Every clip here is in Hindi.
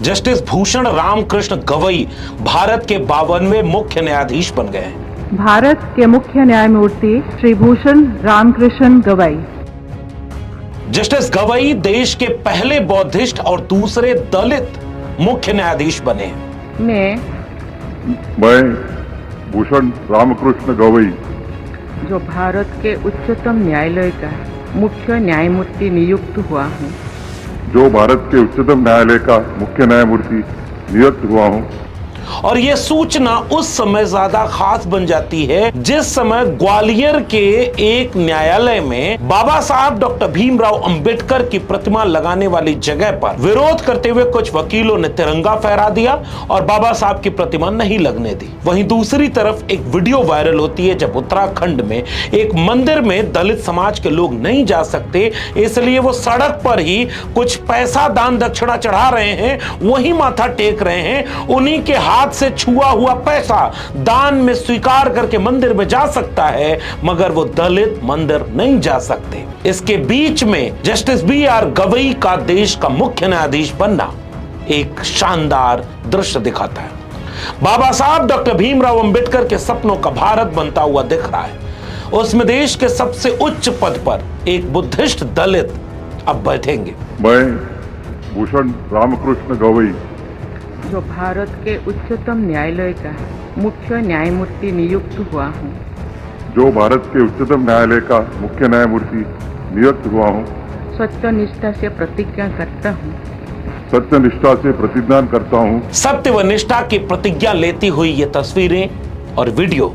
जस्टिस भूषण रामकृष्ण गवई भारत के 52वें मुख्य न्यायाधीश बन गए हैं। भारत के मुख्य न्यायमूर्ति श्री भूषण रामकृष्ण गवई। जस्टिस गवई देश के पहले बौद्धिस्ट और दूसरे दलित मुख्य न्यायाधीश बने हैं। मैं भूषण रामकृष्ण गवई जो भारत के उच्चतम न्यायालय का मुख्य न्यायमूर्ति नियुक्त हुआ हूँ। जो भारत के उच्चतम न्यायालय का मुख्य न्यायमूर्ति नियुक्त हुआ हूँ। और यह सूचना उस समय ज्यादा खास बन जाती है जिस समय ग्वालियर के एक न्यायालय में बाबा साहब डॉक्टर भीमराव अंबेडकर की प्रतिमा लगाने वाली जगह पर विरोध करते हुए कुछ वकीलों ने तिरंगा फहरा दिया और बाबा साहब की प्रतिमा नहीं लगने दी। वहीं दूसरी तरफ एक वीडियो वायरल होती है जब उत्तराखंड में एक मंदिर में दलित समाज के लोग नहीं जा सकते, इसलिए वो सड़क पर ही कुछ पैसा दान दक्षिणा चढ़ा रहे हैं, वहीं माथा टेक रहे हैं। उन्हीं के हाथ से छुआ हुआ पैसा दान में स्वीकार करके मंदिर में जा सकता है, मगर वो दलित मंदिर नहीं जा सकते। इसके बीच में जस्टिस बी.आर. गवई का देश का मुख्य न्यायाधीश बनना एक शानदार दृश्य दिखाता है। बाबा साहब डॉक्टर भीमराव अंबेडकर के सपनों का भारत बनता हुआ दिख रहा है। उसमें देश के सबसे उच्च पद पर एक बुद्धिस्ट दलित अब बैठेंगे। मैं भूषण रामकृष्ण गवई जो भारत के उच्चतम न्यायालय का मुख्य न्यायमूर्ति नियुक्त हुआ हूँ। जो भारत के उच्चतम न्यायालय का मुख्य न्यायमूर्ति नियुक्त हुआ हूँ। सत्यनिष्ठा से प्रतिज्ञा करता हूँ। सत्यनिष्ठा से प्रतिज्ञा करता हूँ। सत्य व निष्ठा की प्रतिज्ञा लेती हुई ये तस्वीरें और वीडियो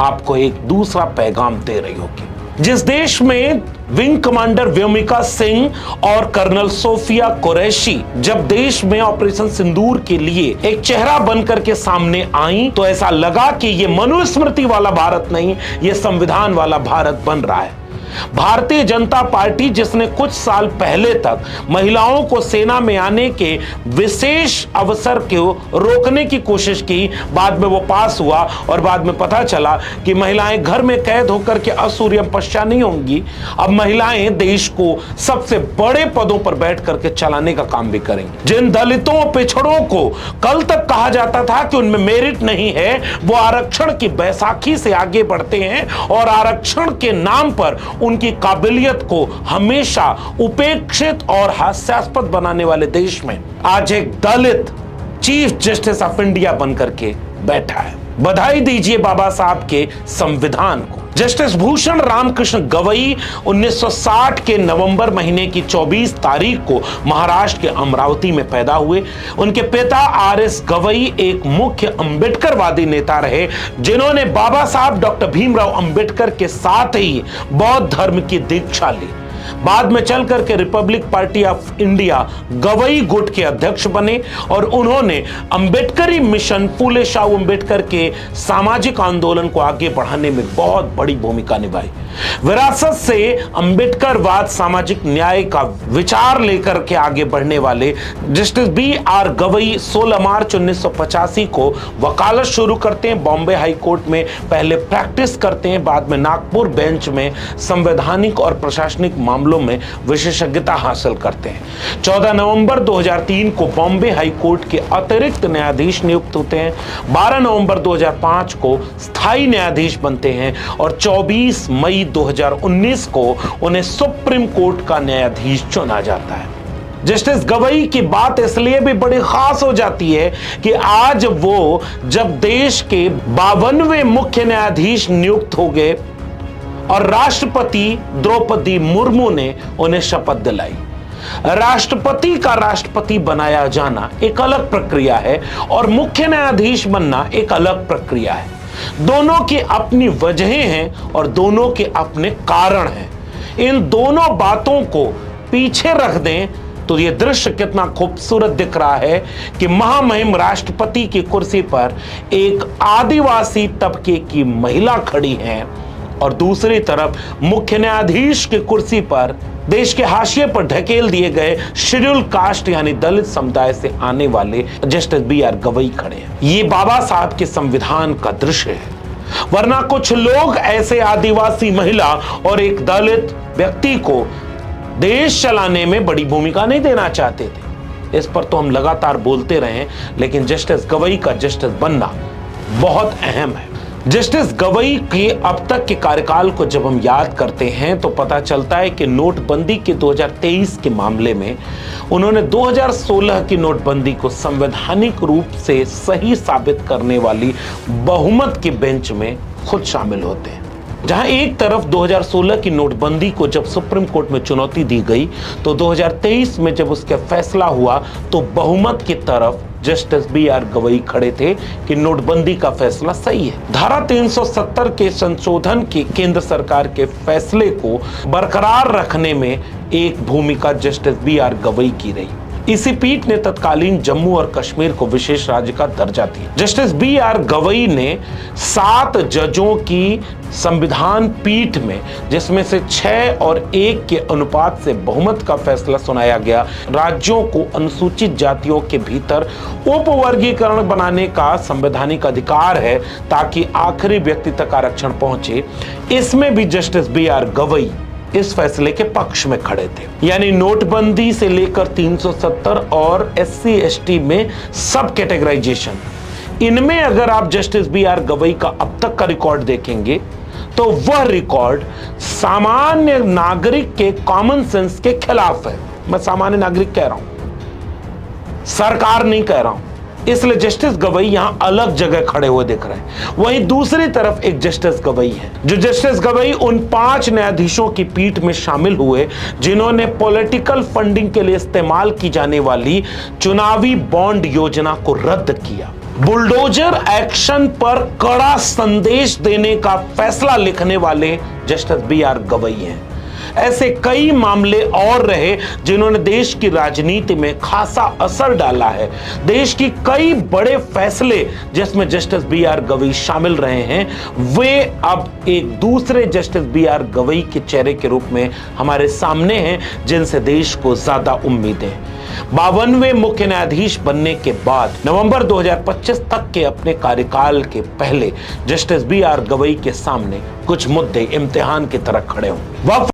आपको एक दूसरा पैगाम दे रही होगी। जिस देश में विंग कमांडर व्योमिका सिंह और कर्नल सोफिया कुरैशी जब देश में ऑपरेशन सिंदूर के लिए एक चेहरा बनकर के सामने आई, तो ऐसा लगा कि ये मनुस्मृति वाला भारत नहीं, ये संविधान वाला भारत बन रहा है। भारतीय जनता पार्टी जिसने कुछ साल पहले तक महिलाओं को सेना में आने के विशेष अवसर को रोकने की कोशिश की, बाद में वो पास हुआ और बाद में पता चला कि महिलाएं घर में कैद होकर के असूर्यम पश्चा नहीं होंगी। अब महिलाएं देश को सबसे बड़े पदों पर बैठ करके चलाने का काम भी करेंगी। जिन दलितों पिछड़ों को कल तक कहा जाता था कि उनमें मेरिट नहीं है, वो आरक्षण की बैसाखी से आगे बढ़ते हैं और आरक्षण के नाम पर उनकी काबिलियत को हमेशा उपेक्षित और हास्यास्पद बनाने वाले देश में आज एक दलित चीफ जस्टिस ऑफ इंडिया बनकर के बैठा है। बधाई दीजिए बाबा साहब के संविधान को। जस्टिस भूषण रामकृष्ण गवई 1960 के नवंबर महीने की 24 तारीख को महाराष्ट्र के अमरावती में पैदा हुए। उनके पिता आर.एस. गवई एक मुख्य अंबेडकरवादी नेता रहे, जिन्होंने बाबा साहब डॉक्टर भीमराव अंबेडकर के साथ ही बौद्ध धर्म की दीक्षा ली। बाद में चलकर के Republic party of India Gavai गुट के अध्यक्ष बने और उन्होंने अंबेडकरी मिशन फूले शाह अंबेडकर के सामाजिक आंदोलन को आगे बढ़ाने में बहुत बड़ी भूमिका निभाई। विरासत से अंबेडकरवाद सामाजिक न्याय का विचार लेकर के आगे बढ़ने वाले जस्टिस बी.आर. गवई 16 मार्च 1985 को वकालत शुरू करते हैं। बॉम्बे हाई कोर्ट में पहले प्रैक्टिस करते हैं, बाद में नागपुर बेंच में संवैधानिक और प्रशासनिक मामलों में विशेषज्ञता हासिल करते हैं। 14 नवंबर 2003 को बॉम्बे हाई कोर्ट के अतिरिक्त न्यायाधीश नियुक्त होते हैं। 12 नवंबर 2005 को स्थायी न्यायाधीश बनते हैं और 24 मई 2019 को उन्हें सुप्रीम कोर्ट का न्यायाधीश चुना जाता है। जस्टिस गवई की बात इसलिए भी बड़ी खास हो जाती है कि आज वो जब देश के 52वें मुख्य न्यायाधीश नियुक्त हो गए और राष्ट्रपति द्रौपदी मुर्मू ने उन्हें शपथ दिलाई। राष्ट्रपति का राष्ट्रपति बनाया जाना एक अलग प्रक्रिया है और मुख्य न्यायाधीश बनना एक अलग प्रक्रिया है। दोनों की अपनी वजहें हैं और दोनों के अपने कारण हैं। इन दोनों बातों को पीछे रख दें तो यह दृश्य कितना खूबसूरत दिख रहा है कि महामहिम राष्ट्रपति की कुर्सी पर एक आदिवासी तबके की महिला खड़ी है और दूसरी तरफ मुख्य न्यायाधीश की कुर्सी पर देश के हाशिए पर ढकेल दिए गए शेड्यूल कास्ट यानी दलित समुदाय से आने वाले जस्टिस बी.आर. गवई खड़े हैं। ये बाबा साहब के संविधान का दृश्य है। वरना कुछ लोग ऐसे आदिवासी महिला और एक दलित व्यक्ति को देश चलाने में बड़ी भूमिका नहीं देना चाहते थे। इस पर तो हम लगातार बोलते रहे हैं, लेकिन जस्टिस गवई का जस्टिस बनना बहुत अहम है। जस्टिस गवई के अब तक के कार्यकाल को जब हम याद करते हैं तो पता चलता है कि नोटबंदी के 2023 के मामले में उन्होंने 2016 की नोटबंदी को संवैधानिक रूप से सही साबित करने वाली बहुमत की बेंच में खुद शामिल होते हैं। जहां एक तरफ 2016 की नोटबंदी को जब सुप्रीम कोर्ट में चुनौती दी गई, तो 2023 में जब उसका फैसला हुआ तो बहुमत की तरफ जस्टिस बी.आर. गवई खड़े थे कि नोटबंदी का फैसला सही है। धारा 370 के संशोधन के केंद्र सरकार के फैसले को बरकरार रखने में एक भूमिका जस्टिस बी.आर. गवई की रही। इसी पीठ ने तत्कालीन जम्मू और कश्मीर को विशेष राज्य का दर्जा दिया। Justice B R. गवई ने 7 जजों की संविधान पीठ में, जिसमें से 6 और 1 के अनुपात से बहुमत का फैसला सुनाया गया, राज्यों को अनुसूचित जातियों के भीतर उपवर्गीकरण बनाने का संवैधानिक अधिकार है ताकि आखिरी व्यक्ति तक आरक्षण पहुंचे। इसमें भी जस्टिस बी.आर. गवई इस फैसले के पक्ष में खड़े थे। यानी नोटबंदी से लेकर 370 और SC/ST में सब कैटेगराइजेशन, इनमें अगर आप जस्टिस बी.आर. गवई का अब तक का रिकॉर्ड देखेंगे तो वह रिकॉर्ड सामान्य नागरिक के कॉमन सेंस के खिलाफ है। मैं सामान्य नागरिक कह रहा हूं, सरकार नहीं कह रहा हूं। इसलिए जस्टिस गवई यहां अलग जगह खड़े हुए दिख रहे हैं। वहीं दूसरी तरफ एक जस्टिस गवई है, जो जस्टिस गवई उन 5 न्यायाधीशों की पीठ में शामिल हुए जिन्होंने पॉलिटिकल फंडिंग के लिए इस्तेमाल की जाने वाली चुनावी बॉन्ड योजना को रद्द किया। बुलडोजर एक्शन पर कड़ा संदेश देने का फैसला लिखने वाले जस्टिस बी.आर. गवई हैं। ऐसे कई मामले और रहे जिन्होंने देश की राजनीति में खासा असर डाला है। देश की कई बड़े फैसले जिसमें जस्टिस बी.आर. गवई शामिल रहे हैं, वे अब एक दूसरे जस्टिस बी.आर. गवई के चेहरे के रूप में हमारे सामने हैं, जिनसे देश को ज्यादा उम्मीदें। 52वें मुख्य न्यायाधीश बनने के बाद नवंबर 2025 तक के अपने कार्यकाल के पहले जस्टिस बी.आर. गवई के सामने कुछ मुद्दे इम्तिहान की तरह खड़े हों।